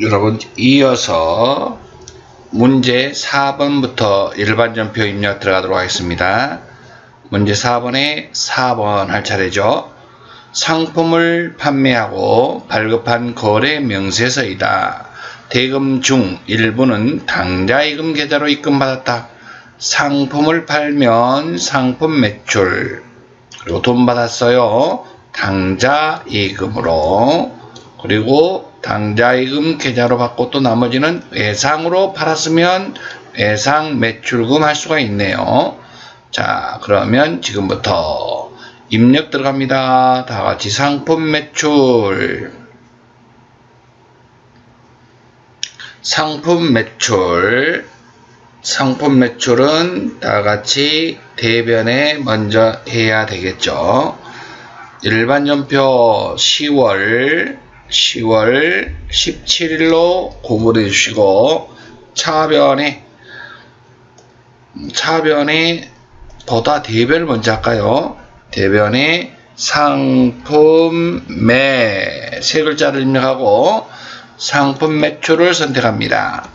여러분, 이어서 문제 4번부터 일반전표 입력 들어가도록 하겠습니다. 문제 4번에 4번 할 차례죠. 상품을 판매하고 발급한 거래 명세서이다. 대금 중 일부는 당좌이금 계좌로 입금받았다. 상품을 팔면 상품 매출, 그리고 돈 받았어요. 당좌이금으로, 그리고 당좌이금 계좌로 받고 또 나머지는 외상으로 팔았으면 외상 매출금 할 수가 있네요. 자, 그러면 지금부터 입력 들어갑니다. 다 같이 상품 매출, 상품 매출은 다 같이 대변에 먼저 해야 되겠죠. 일반전표 10월 17일로 구분해 주시고, 차변에 보다 대변을 먼저 할까요? 대변에 상품 매 세 글자를 입력하고 상품 매출을 선택합니다.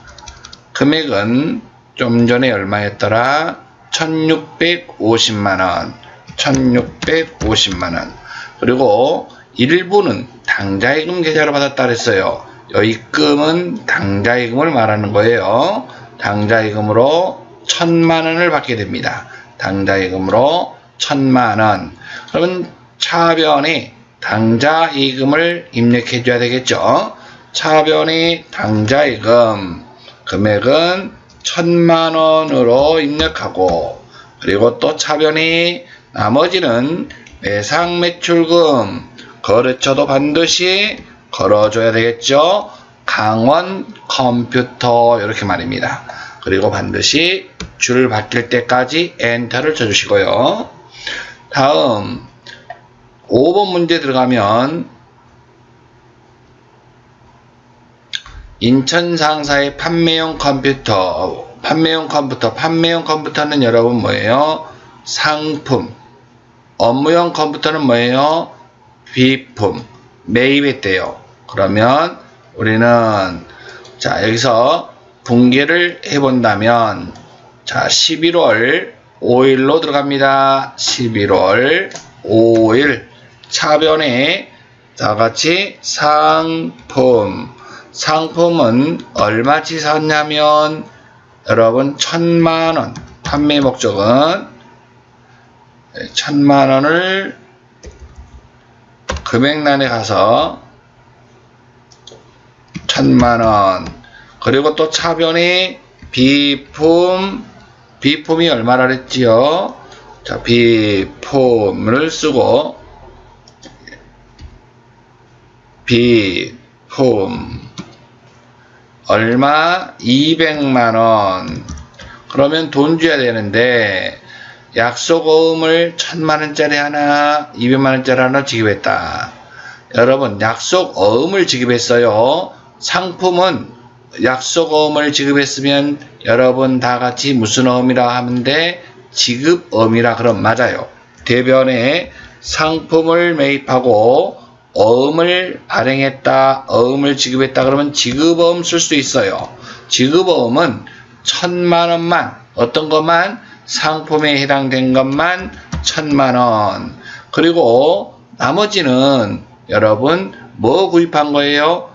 금액은 좀 전에 얼마였더라? 1650만원. 그리고 일부는 당좌이금 계좌로 받았다 그랬어요. 이 입금은 당좌이금을 말하는 거예요. 당좌이금으로 1000만원을 받게 됩니다. 당좌이금으로 1000만원. 그러면 차변에 당좌이금을 입력해 줘야 되겠죠. 차변에 당좌이금 금액은 1000만원으로 입력하고, 그리고 또 차변에 나머지는 외상매출금, 거래처도 반드시 걸어줘야 되겠죠. 강원컴퓨터 이렇게 말입니다. 그리고 반드시 줄 바뀔 때까지 엔터를 쳐주시고요. 다음 5번 문제 들어가면 인천 상사의 판매용 컴퓨터는 여러분 뭐예요? 상품. 업무용 컴퓨터는 뭐예요? 비품. 매입했대요. 그러면 우리는 자, 여기서 분개를 해본다면, 자, 11월 5일로 들어갑니다. 11월 5일 차변에 다같이 상품은 얼마치 샀냐면 여러분 1000만원. 판매 목적은 1000만원을 금액란에 가서 1000만원. 그리고 또 차변에 비품이 얼마나 그랬지요? 자, 비품을 쓰고 비품 얼마? 200만원. 그러면 돈 줘야 되는데 약속어음을 1000만원짜리 하나 200만원짜리 하나 지급했다. 여러분, 약속어음을 지급했어요. 상품은 약속어음을 지급했으면 여러분 다같이 무슨 어음이라 하는데 지급어음이라 그럼 맞아요. 대변에 상품을 매입하고 어음을 발행했다, 어음을 지급했다 그러면 지급어음 쓸 수 있어요. 지급어음은 1000만원만, 어떤 것만? 상품에 해당된 것만 1000만원. 그리고 나머지는 여러분 뭐 구입한 거예요?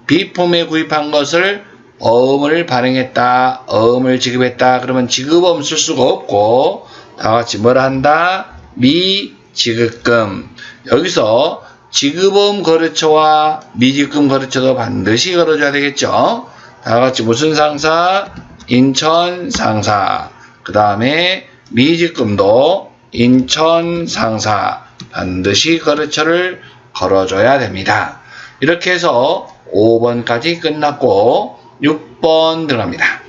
비품에 구입한 것을 어음을 발행했다, 어음을 지급했다 그러면 지급어음 쓸 수가 없고 다같이 뭐라 한다? 미지급금. 여기서 지급어음 거래처와 미지급금 거래처도 반드시 걸어줘야 되겠죠. 다같이 무슨 상사? 인천 상사. 그 다음에 미지급금도 인천 상사. 반드시 거래처를 걸어줘야 됩니다. 이렇게 해서 5번까지 끝났고 6번 들어갑니다.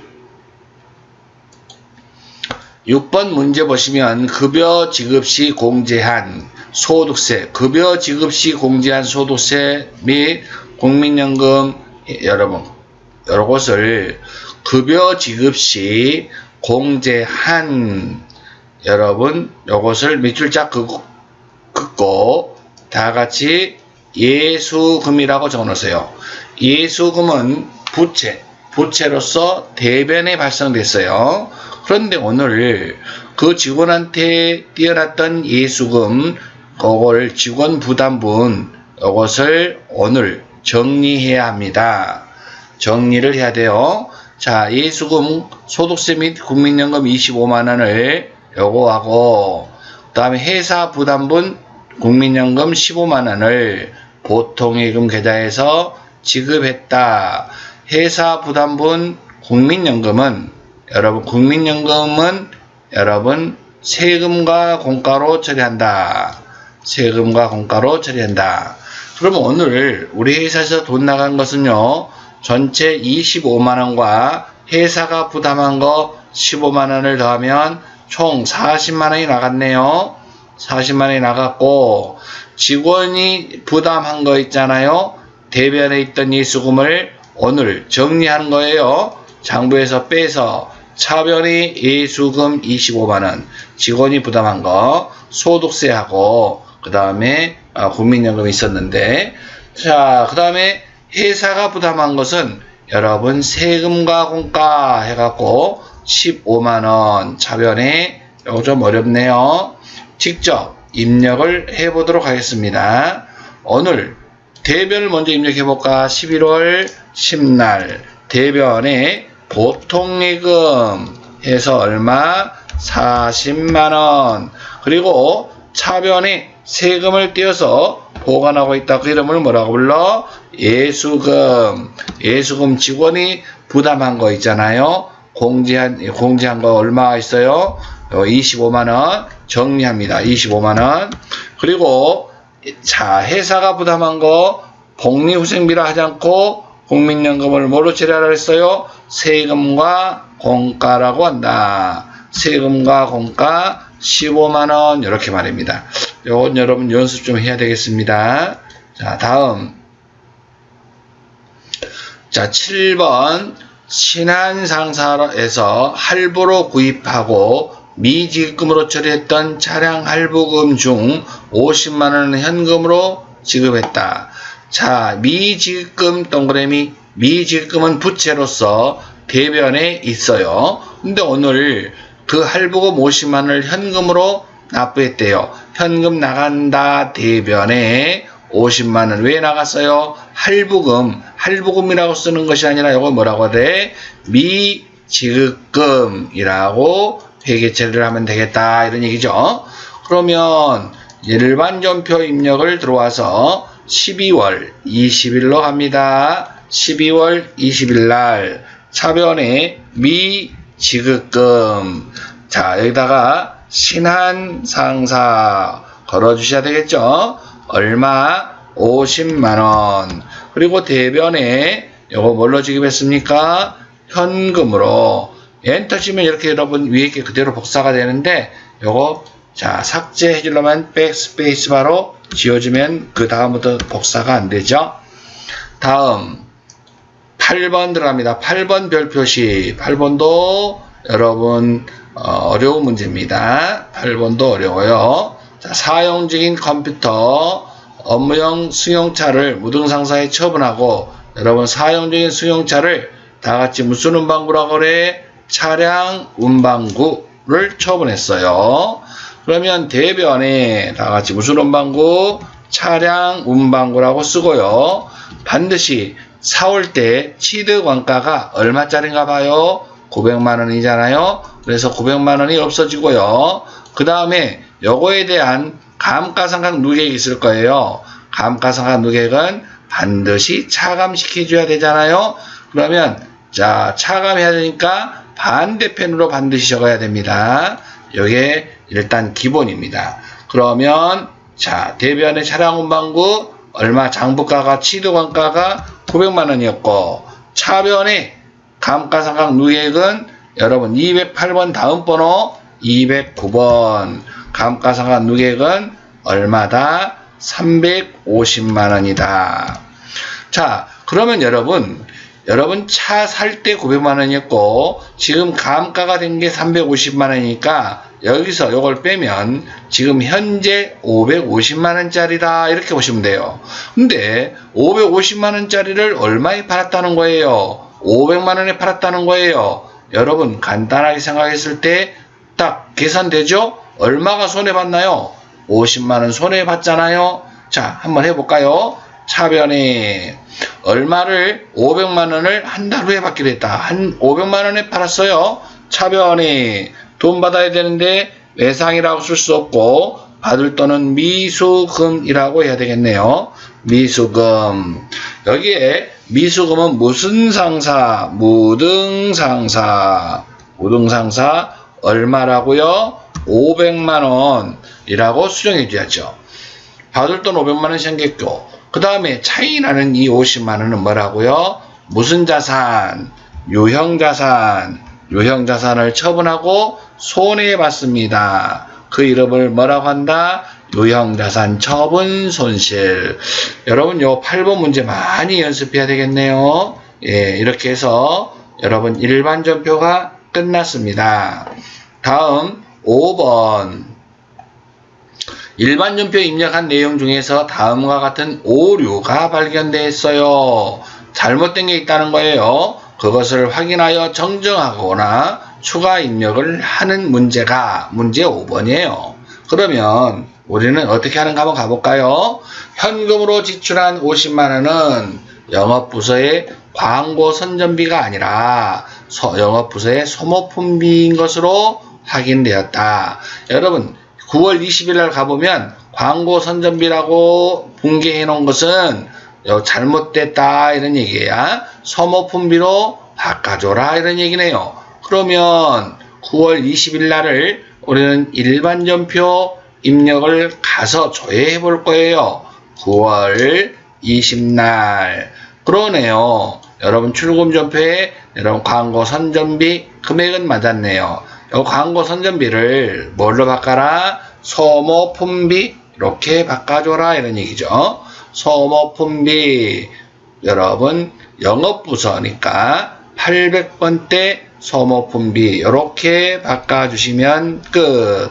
6번 문제 보시면 급여 지급 시 공제한 소득세, 급여 지급 시 공제한 소득세 및 국민연금, 여러분 요것을 급여 지급 시 공제한, 여러분 요것을 밑줄짝 긋고 다같이 예수금이라고 적어놓으세요. 예수금은 부채로서 대변에 발생됐어요. 그런데 오늘 그 직원한테 띄어놨던 예수금, 그걸 직원 부담분, 이것을 오늘 정리해야 합니다. 정리를 해야 돼요. 자, 예수금, 소득세 및 국민연금 25만원을 요거하고, 그 다음에 회사 부담분 국민연금 15만원을 보통예금 계좌에서 지급했다. 회사 부담분 국민연금은 여러분 세금과 공과로 처리한다. 세금과 공과로 처리한다. 그러면 오늘 우리 회사에서 돈 나간 것은요, 전체 25만원과 회사가 부담한 거 15만원을 더하면 총 40만원이 나갔네요. 40만원이 나갔고, 직원이 부담한 거 있잖아요. 대변에 있던 예수금을 오늘 정리하는 거예요. 장부에서 빼서 차변이 예수금 25만원, 직원이 부담한 거, 소득세하고, 그 다음에 국민연금이 있었는데, 자, 그 다음에 회사가 부담한 것은 여러분 세금과 공과 해갖고 15만원 차변에, 이거 좀 어렵네요. 직접 입력을 해보도록 하겠습니다. 오늘 대변을 먼저 입력해볼까? 11월 10날 대변에 보통예금 해서 얼마? 40만원. 그리고 차변에 세금을 떼어서 보관하고 있다. 그 이름을 뭐라고 불러? 예수금. 예수금 직원이 부담한 거 있잖아요. 공제한 거 얼마 있어요? 25만원 정리합니다. 25만원. 그리고 자, 회사가 부담한 거 복리후생비라 하지 않고 국민연금을 뭐로 처리하라 했어요? 세금과 공과라고 한다. 세금과 공과 15만원 이렇게 말입니다. 요건 여러분 연습 좀 해야 되겠습니다. 자, 다음. 자, 7번 신한상사에서 할부로 구입하고 미지급금으로 처리했던 차량 할부금 중 50만원을 현금으로 지급했다. 자, 미지급금 동그라미, 미지급금은 부채로서 대변에 있어요. 근데 오늘 그 할부금 50만원을 현금으로 납부했대요. 현금 나간다 대변에 50만원 왜 나갔어요? 할부금이라고 쓰는 것이 아니라 이거 뭐라고 돼? 미지급금이라고 회계 처리를 하면 되겠다 이런 얘기죠. 그러면 일반전표 입력을 들어와서 12월 20일로 갑니다. 12월 20일 날 차변에 미지급금, 자 여기다가 신한상사 걸어주셔야 되겠죠. 얼마? 50만원. 그리고 대변에 요거 뭘로 지급했습니까? 현금으로. 엔터 치면 이렇게 여러분 위에 게 그대로 복사가 되는데, 요거 자 삭제해 주려면 백스페이스 바로 지워주면 그 다음부터 복사가 안 되죠. 다음 8번 들어갑니다. 8번 별표시. 8번도 여러분 어려운 문제입니다. 8번도 어려워요. 자, 사용 중인 컴퓨터 업무용 승용차를 무등상사에 처분하고, 여러분 사용 중인 승용차를 다같이 무슨 운반구라고 그래? 차량 운반구를 처분했어요. 그러면 대변에 다같이 무슨 운반구? 차량 운반구라고 쓰고요. 반드시 사올 때 취득원가가 얼마짜리인가 봐요. 900만원이잖아요. 그래서 900만원이 없어지고요. 그 다음에 요거에 대한 감가상각 누계액이 있을 거예요. 감가상각 누계액은 반드시 차감시켜줘야 되잖아요. 그러면 자 차감해야 되니까 반대편으로 반드시 적어야 됩니다. 이게 일단 기본입니다. 그러면 자 대변의 차량 운반구 얼마, 장부가가 취득원가가 900만원이었고 차변의 감가상각 누계액은 여러분 208번 다음 번호 209번 감가상각 누계액은 얼마다? 350만원이다. 자, 그러면 여러분 차 살 때 900만원이었고 지금 감가가 된 게 350만원이니까 여기서 요걸 빼면 지금 현재 550만원짜리다 이렇게 보시면 돼요. 근데 550만원짜리를 얼마에 팔았다는 거예요? 500만원에 팔았다는 거예요. 여러분 간단하게 생각했을 때 딱 계산되죠? 얼마가 손해봤나요? 50만원 손해봤잖아요. 자, 한번 해볼까요? 차변에 얼마를 500만원을 한 달 후에 받기로 했다. 한 500만원에 팔았어요. 차변에 돈 받아야 되는데 외상이라고 쓸 수 없고 받을 돈은 미수금이라고 해야 되겠네요. 미수금. 여기에 미수금은 무슨 상사? 무등상사. 무등상사 얼마라고요? 500만원이라고 수정해 줘야죠. 받을 돈 500만원 생겼고 그 다음에 차이 나는 이 50만원은 뭐라고요? 무슨 자산? 유형자산. 유형자산을 처분하고 손해봤습니다. 그 이름을 뭐라고 한다? 유형자산 처분 손실. 여러분 요 8번 문제 많이 연습해야 되겠네요. 예, 이렇게 해서 여러분 일반전표가 끝났습니다. 다음 5번. 일반전표에 입력한 내용 중에서 다음과 같은 오류가 발견되었어요. 잘못된 게 있다는 거예요. 그것을 확인하여 정정하거나 추가 입력을 하는 문제가 문제 5번이에요. 그러면 우리는 어떻게 하는가 한번 가볼까요? 현금으로 지출한 50만원은 영업부서의 광고 선전비가 아니라 영업부서의 소모품비인 것으로 확인되었다. 여러분 9월 20일 날 가보면 광고 선전비라고 분개해 놓은 것은 잘못됐다 이런 얘기야. 소모품비로 바꿔줘라 이런 얘기네요. 그러면 9월 20일 날을 우리는 일반전표 입력을 가서 조회해 볼 거예요. 9월 20날. 그러네요. 여러분 출금전표에 여러분 광고 선전비 금액은 맞았네요. 이 광고 선전비를 뭘로 바꿔라? 소모품비 이렇게 바꿔줘라 이런 얘기죠. 소모품비 여러분 영업부서니까 800번대 소모품비 이렇게 바꿔주시면 끝.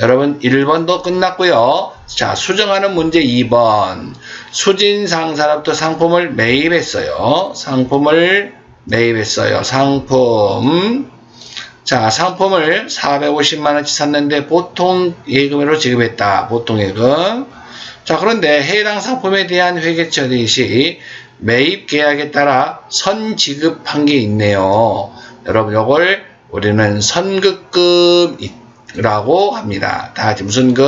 여러분 1번도 끝났고요. 자, 수정하는 문제 2번. 수진상사로부터 상품을 매입했어요. 상품을 매입했어요. 상품. 자, 상품을 450만원치 샀는데 보통 예금으로 지급했다. 보통 예금. 자, 그런데 해당 상품에 대한 회계 처리 시 매입 계약에 따라 선지급한 게 있네요. 여러분, 요걸 우리는 선급금이라고 합니다. 다 같이 무슨 금?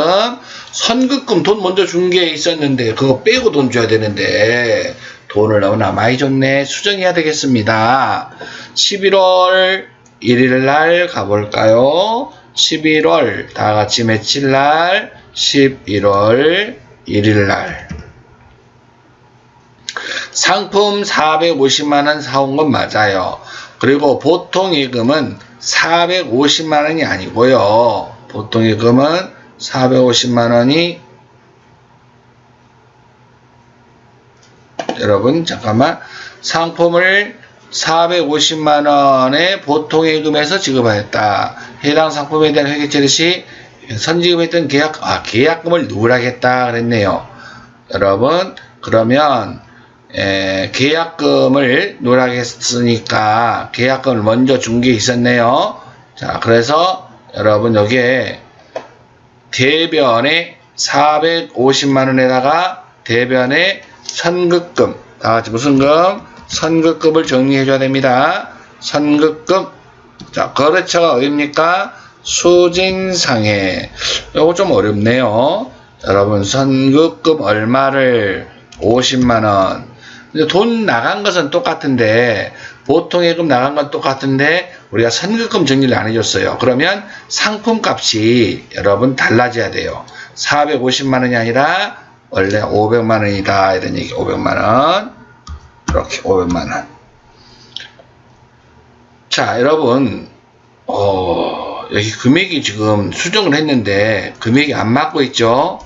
선급금 돈 먼저 준 게 있었는데 그거 빼고 돈 줘야 되는데 돈을 너무나 많이 줬네. 수정해야 되겠습니다. 11월 1일 날 가볼까요? 11월 다 같이 며칠 날? 11월 1일 날. 상품 450만원 사온 건 맞아요. 그리고 보통 예금은 450만원이 아니고요. 보통 예금은 450만원이 여러분 잠깐만 상품을 450만원의 보통 예금에서 지급하였다. 해당 상품에 대한 회계 처리 시 선지급했던 계약금을 누락했다 그랬네요. 여러분 그러면 계약금을 누락했으니까 계약금을 먼저 준 게 있었네요. 자, 그래서 여러분 여기에 대변에 450만원에다가 대변에 선급금 다 같이 무슨 금? 선급금을 정리해 줘야 됩니다. 선급금. 자, 거래처가 어딥니까? 수진상해. 요거 좀 어렵네요. 여러분 선급금 얼마를 50만원. 근데 돈 나간 것은 똑같은데 보통 예금 나간 건 똑같은데 우리가 선급금 정리를 안 해줬어요. 그러면 상품값이 여러분 달라져야 돼요. 450만원이 아니라 원래 500만원이다 이런 얘기. 500만원 이렇게 500만원. 자, 여러분 여기 금액이 지금 수정을 했는데 금액이 안 맞고 있죠.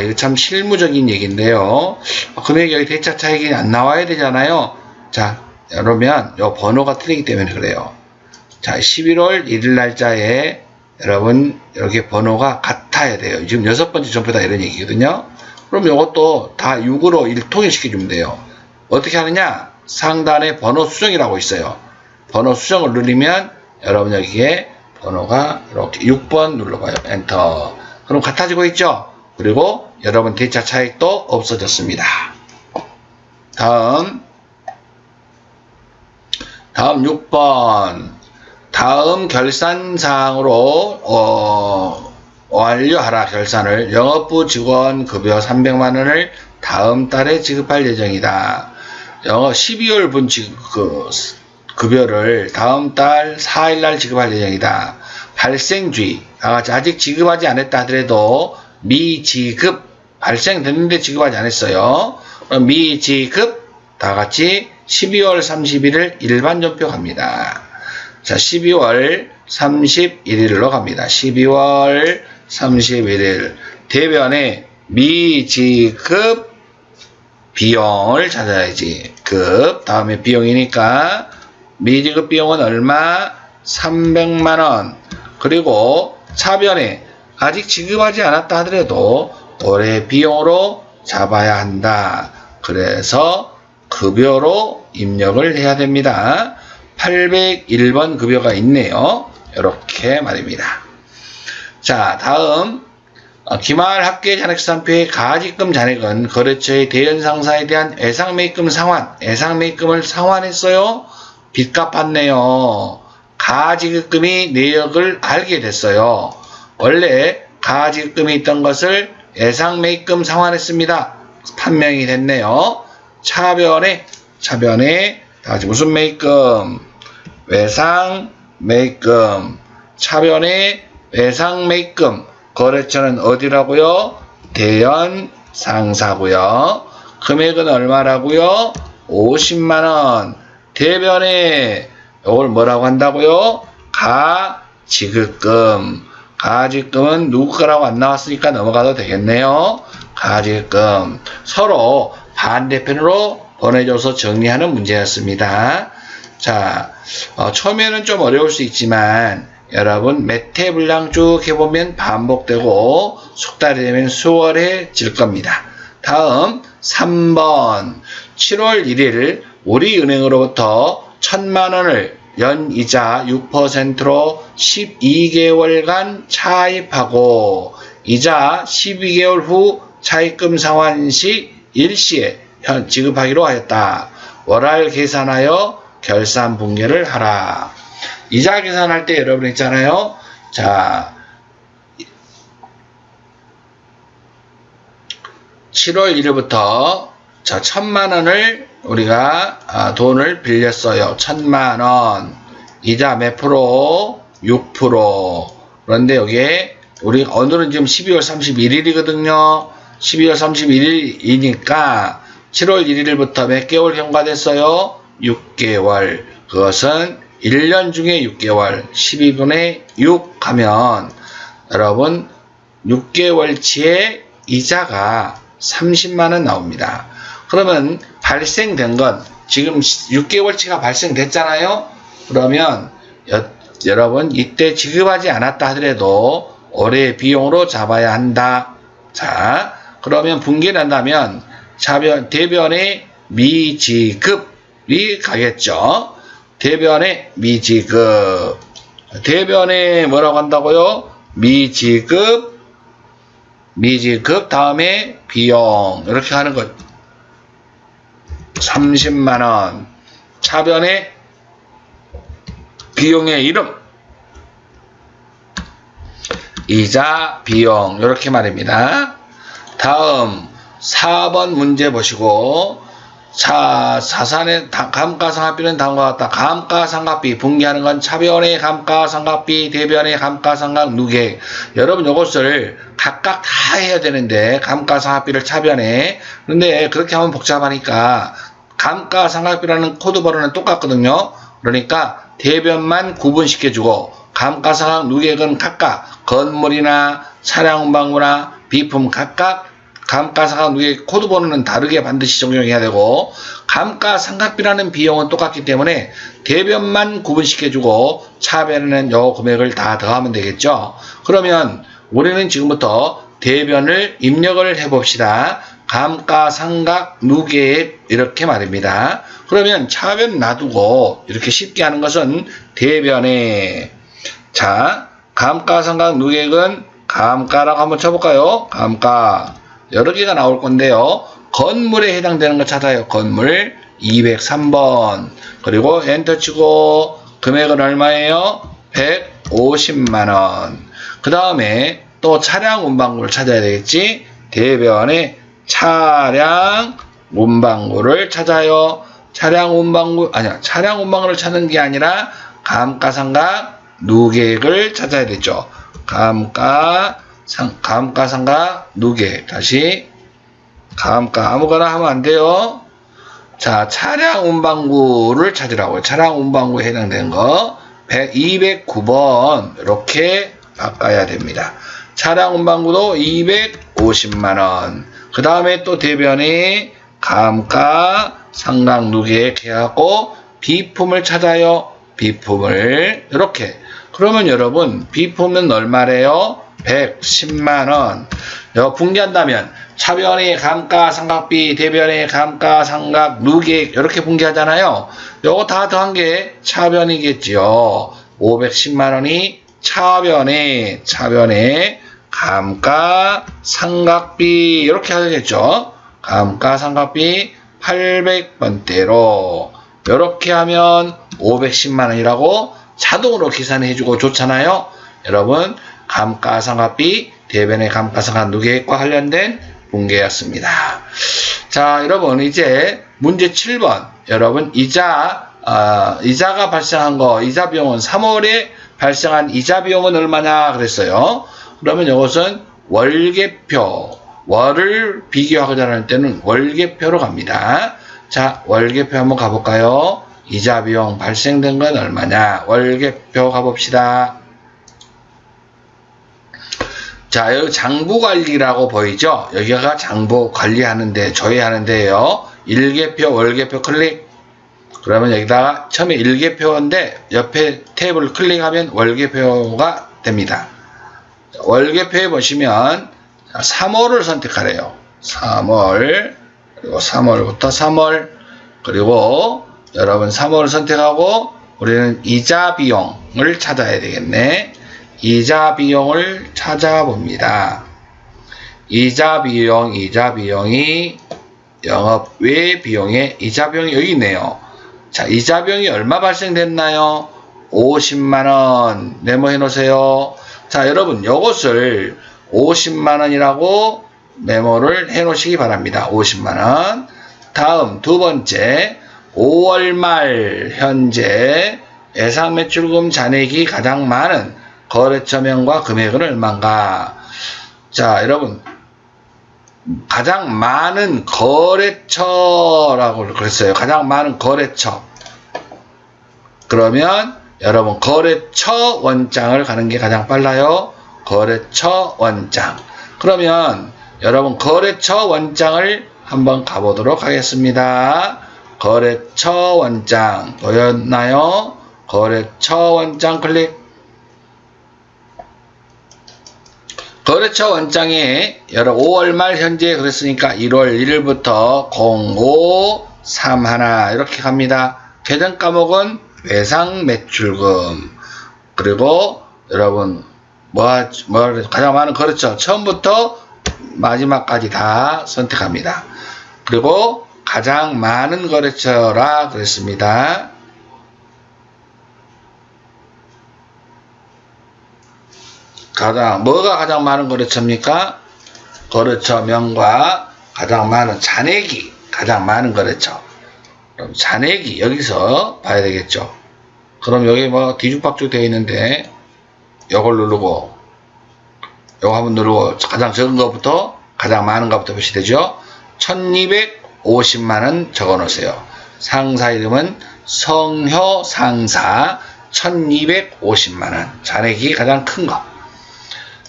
이거 참 실무적인 얘기인데요. 금액이 여기 대차 차익이 안 나와야 되잖아요. 자, 그러면 요 번호가 틀리기 때문에 그래요. 자, 11월 1일 날짜에 여러분 이렇게 번호가 같아야 돼요. 지금 6번째 점표다 이런 얘기거든요. 그럼 이것도 다 6으로 일통일시켜주면 돼요. 어떻게 하느냐? 상단에 번호 수정이라고 있어요. 번호 수정을 누르면 여러분 여기에 번호가 이렇게 6번 눌러봐요. 엔터. 그럼 같아지고 있죠? 그리고 여러분 대차 차익도 없어졌습니다. 다음 6번. 다음 결산사항으로 완료하라. 결산을 영업부 직원 급여 300만원을 다음 달에 지급할 예정이다. 12월 급여를 다음 달 4일날 지급할 예정이다. 발생주의, 아직 지급하지 않았다 하더라도 미지급, 발생됐는데 지급하지 않았어요. 미지급, 다같이 12월 31일 일반전표 갑니다. 자, 12월 31일로 갑니다. 12월 31일 대변에 미지급 비용을 찾아야지. 급 다음에 비용이니까 미지급 비용은 얼마? 300만원. 그리고 차변에 아직 지급하지 않았다 하더라도 올해 비용으로 잡아야 한다. 그래서 급여로 입력을 해야 됩니다. 801번 급여가 있네요. 이렇게 말입니다. 자, 다음 기말 합계 잔액산표의 가지금 잔액은 거래처의 대연상사에 대한 애상매입금 상환, 애상매입금을 상환했어요. 빚값 받네요. 가지급금이 내역을 알게 됐어요. 원래 가지급금이 있던 것을 애상매입금 상환했습니다. 판명이 됐네요. 차변에 다시 무슨 매입금? 외상매입금. 차변에 외상매입금. 거래처는 어디라고요? 대연상사고요. 금액은 얼마라고요? 50만원. 대변에 이걸 뭐라고 한다고요? 가지급금. 가지급금은 누구 거라고 안 나왔으니까 넘어가도 되겠네요. 가지급금. 서로 반대편으로 보내줘서 정리하는 문제였습니다. 자, 처음에는 좀 어려울 수 있지만 여러분 매태분량 쭉 해보면 반복되고 숙달이 되면 수월해질 겁니다. 다음 3번 7월 1일 우리은행으로부터 1000만원을 연이자 6%로 12개월간 차입하고 이자 12개월 후 차입금 상환 시 일시에 지급하기로 하였다. 월할 계산하여 결산 분계를 하라. 이자 계산할 때 여러분 있잖아요. 자, 7월 1일부터 자 1000만원을 우리가 돈을 빌렸어요. 1000만원. 이자 몇 프로? 6%. 그런데 여기에 우리 오늘은 지금 12월 31일이거든요. 12월 31일이니까 7월 1일부터 몇 개월 경과됐어요? 6개월. 그것은 1년 중에 6개월. 12분의 6 하면 여러분 6개월치의 이자가 30만원 나옵니다. 그러면 발생된 건 지금 6개월치가 발생됐잖아요. 그러면 여러분 이때 지급하지 않았다 하더라도 올해 비용으로 잡아야 한다. 자, 그러면 분개를 한다면 대변의 미지급이 가겠죠. 대변의 미지급. 대변에 뭐라고 한다고요? 미지급 다음에 비용 이렇게 하는 것. 30만원. 차변의 비용의 이름. 이자, 비용 이렇게 말입니다. 다음 4번 문제 보시고 자, 자산의 감가상각비는 다음과 같다. 감가상각비 분개하는 건 차변의 감가상각비, 대변의 감가상각 누계. 여러분 이것을 각각 다 해야 되는데 감가상각비를 차변에. 그런데 그렇게 하면 복잡하니까 감가상각비라는 코드 번호는 똑같거든요. 그러니까 대변만 구분시켜주고 감가상각 누계액은 각각 건물이나 차량 운반구나 비품 각각 감가상각 누계액 코드 번호는 다르게 반드시 적용해야 되고 감가상각비라는 비용은 똑같기 때문에 대변만 구분시켜주고 차변에는 요 금액을 다 더하면 되겠죠. 그러면 우리는 지금부터 대변을 입력을 해봅시다. 감가상각 누계액 이렇게 말입니다. 그러면 차변 놔두고 이렇게 쉽게 하는 것은 대변에 자 감가상각 누계액은 감가라고 한번 쳐볼까요? 감가 여러 개가 나올 건데요. 건물에 해당되는 거 찾아요. 건물 203번 그리고 엔터 치고 금액은 얼마예요? 150만원. 그 다음에 또 차량 운반구를 찾아야 되겠지. 대변에 차량 운반구를 찾아요. 차량 운반구를 찾는 게 아니라 감가상각 누계액을 찾아야 되죠. 감가상각 누계액. 다시 감가 아무거나 하면 안 돼요. 자, 차량 운반구를 찾으라고요. 차량 운반구에 해당되는 거 209번 이렇게 바꿔야 됩니다. 차량 운반구도 250만원. 그 다음에 또 대변에 감가상각 누계액 해갖고 비품을 찾아요. 비품을 이렇게. 그러면 여러분 비품은 얼마래요? 110만원. 분기한다면 차변의 감가상각비, 대변의 감가상각 누계액 이렇게 분기하잖아요. 요거 다 더한 게 차변이겠지요. 510만원이 차변에 감가상각비 이렇게 하겠죠. 감가상각비 800번대로 이렇게 하면 510만원이라고 자동으로 계산해주고 좋잖아요. 여러분 감가상각비 대변의 감가상각 누계액과 관련된 문제였습니다. 자, 여러분 이제 문제 7번 여러분 이자가 발생한 거 이자 비용은 3월에 발생한 이자 비용은 얼마냐 그랬어요. 그러면 이것은 월계표 월을 비교하고자 할 때는 월계표로 갑니다. 자, 월계표 한번 가볼까요? 이자 비용 발생된 건 얼마냐? 월계표 가봅시다. 자, 여기 장부 관리라고 보이죠? 여기가 장부 관리하는데, 조회하는데요. 일계표, 월계표 클릭. 그러면 여기다가 처음에 일계표인데, 옆에 탭을 클릭하면 월계표가 됩니다. 월계표에 보시면, 3월을 선택하래요. 3월, 그리고 3월부터 3월, 그리고 여러분 3월을 선택하고, 우리는 이자 비용을 찾아야 되겠네. 이자 비용을 찾아봅니다. 이자 비용이 영업 외 비용에 이자 비용이 여기 있네요. 자, 이자 비용이 얼마 발생됐나요? 50만원 메모해 놓으세요. 자, 여러분 요것을 50만원이라고 메모를 해 놓으시기 바랍니다. 50만원. 다음 두 번째 5월 말 현재 예상 매출금 잔액이 가장 많은 거래처명과 금액은 얼마인가? 자, 여러분 가장 많은 거래처라고 그랬어요. 가장 많은 거래처. 그러면 여러분 거래처 원장을 가는 게 가장 빨라요. 거래처 원장. 그러면 여러분 거래처 원장을 한번 가보도록 하겠습니다. 거래처 원장 보였나요? 거래처 원장 클릭. 거래처 원장에 여러 5월 말 현재 그랬으니까 1월 1일부터 0531 이렇게 갑니다. 계정 과목은 외상 매출금. 그리고 여러분 가장 많은 거래처 처음부터 마지막까지 다 선택합니다. 그리고 가장 많은 거래처라 그랬습니다. 뭐가 가장 많은 거래처입니까? 거래처명과 가장 많은 잔액이 가장 많은 거래처. 그럼 잔액이 여기서 봐야 되겠죠. 그럼 여기 뭐 뒤죽박죽 되어 있는데 요걸 누르고 요거 한번 누르고 가장 적은 것부터 가장 많은 것부터 표시되죠. 1250만원 적어 놓으세요. 상사 이름은 성효상사 1250만원. 잔액이 가장 큰 거.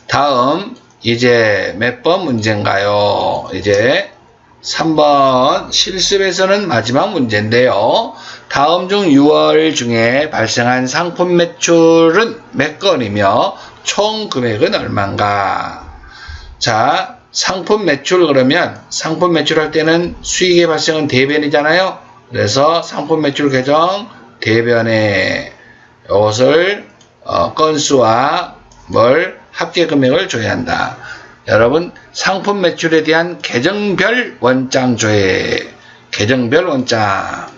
다음 이제 몇 번 문제인가요? 이제 3번 실습에서는 마지막 문제인데요. 다음 중 6월 중에 발생한 상품 매출은 몇 건이며 총 금액은 얼마인가? 자, 상품 매출 그러면 상품 매출할 때는 수익의 발생은 대변이잖아요. 그래서 상품 매출 계정 대변에 이것을 건수와 합계 금액을 줘야 한다. 여러분 상품 매출에 대한 계정별 원장 조회, 계정별 원장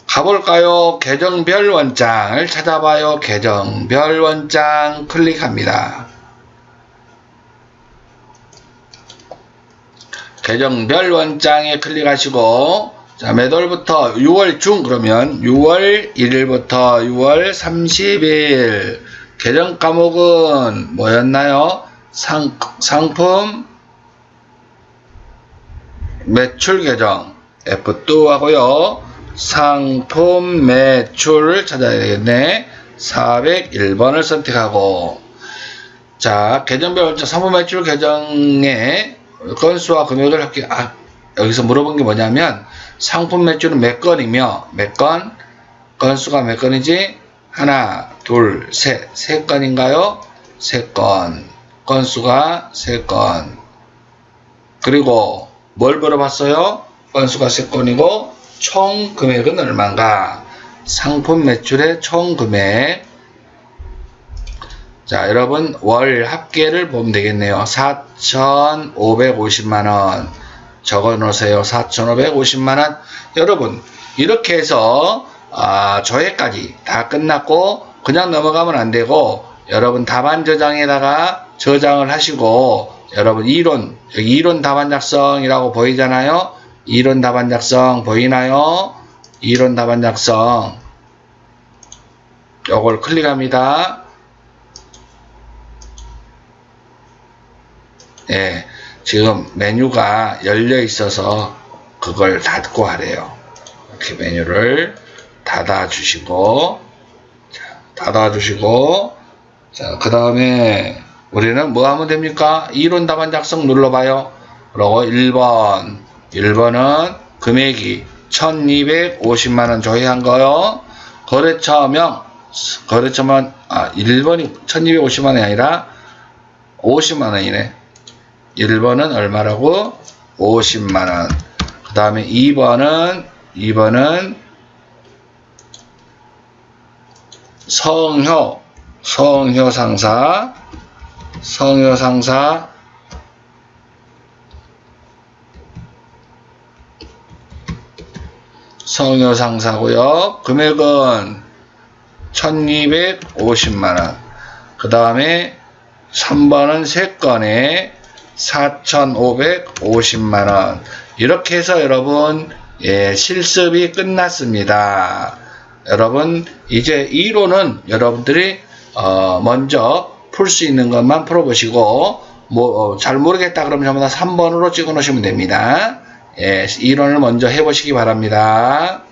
가볼까요? 계정별 원장을 찾아봐요. 계정별 원장 클릭합니다. 계정별 원장에 클릭하시고 자, 몇 월부터 6월 중 그러면 6월 1일부터 6월 30일 계정 과목은 뭐였나요? 상품 매출 계정 F2 하고요. 상품 매출을 찾아야 되겠네. 401번을 선택하고 자, 계정별 원장 상품 매출 계정의 건수와 금액을 합계 여기서 물어본 게 뭐냐면 상품 매출은 몇 건이며 몇 건? 건수가 몇 건이지? 하나, 둘, 셋. 세 건인가요? 세 건. 건수가 세 건. 그리고 뭘 물어봤어요? 건수가 세 건이고 총 금액은 얼마인가? 상품 매출의 총 금액. 자, 여러분 월 합계를 보면 되겠네요. 4,550만원 적어 놓으세요. 4,550만원. 여러분 이렇게 해서 조회까지 다 끝났고 그냥 넘어가면 안 되고 여러분 답안 저장에다가 저장을 하시고 여러분 여기 이론 답안 작성이라고 보이잖아요. 이론 답안 작성 보이나요? 이론 답안 작성 요걸 클릭합니다. 예, 지금 메뉴가 열려 있어서 그걸 닫고 하래요. 이렇게 메뉴를 닫아 주시고 자, 그 다음에 우리는 뭐 하면 됩니까? 이론 답안 작성 눌러봐요. 그리고 1번은 금액이 1250만원 조회한 거요. 거래처명 1번이 1250만원이 아니라 50만원이네. 1번은 얼마라고? 50만원. 그 다음에 2번은 성효 상사고요. 금액은 1250만원. 그 다음에 3번은 3건에 4,550만원. 이렇게 해서 여러분 실습이 끝났습니다. 여러분 이제 이론은 여러분들이 먼저 풀 수 있는 것만 풀어보시고 잘 모르겠다 그러면 전부 다 3번으로 찍어 놓으시면 됩니다. 이론을 먼저 해보시기 바랍니다.